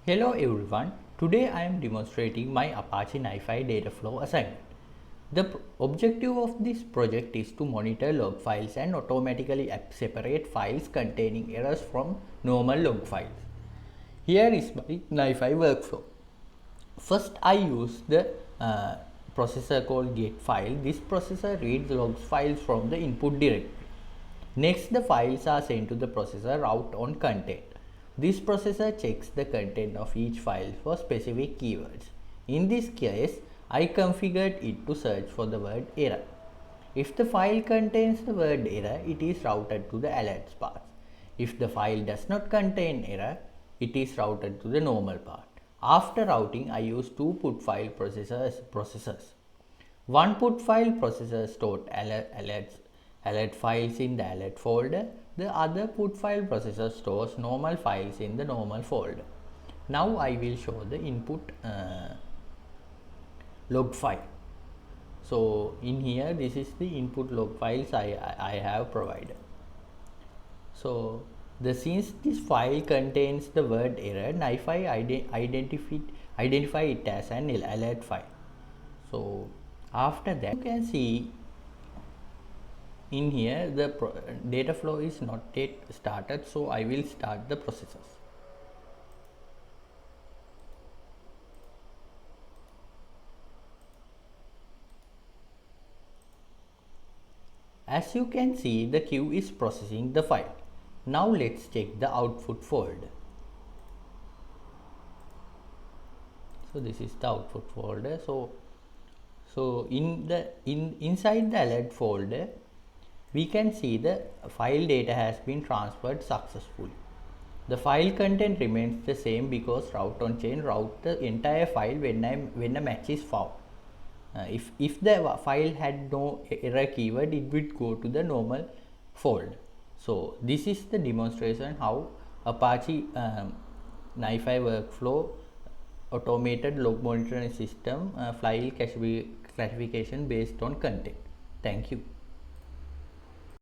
Hello everyone, today I am demonstrating my Apache NiFi data flow assignment. The objective of this project is to monitor log files and automatically separate files containing errors from normal log files. Here is my NiFi workflow. First I use the processor called getFile. This processor reads logs files from the input directory. Next, the files are sent to the processor route on content. This processor checks the content of each file for specific keywords. In this case, I configured it to search for the word error. If the file contains the word error, it is routed to the alerts path. If the file does not contain error, it is routed to the normal path. After routing, I use two put file processors. One put file processor stored alert files in the alert folder. The other put file processor stores normal files in the normal folder. Now I will show the input log file. So in here, this is the input log files I have provided. So since this file contains the word error, NiFi identify it as an alert file. So after that, you can see in here the data flow is not yet started, so I will start the processes. As you can see, the queue is processing the file. Now let's check the output folder. So this is the output folder. So inside the alert folder, we can see the file data has been transferred successfully. The file content remains the same because route on chain route the entire file when a match is found. If the file had no error keyword, it would go to the normal folder. So this is the demonstration how Apache NiFi workflow automated log monitoring system file classification based on content. Thank you.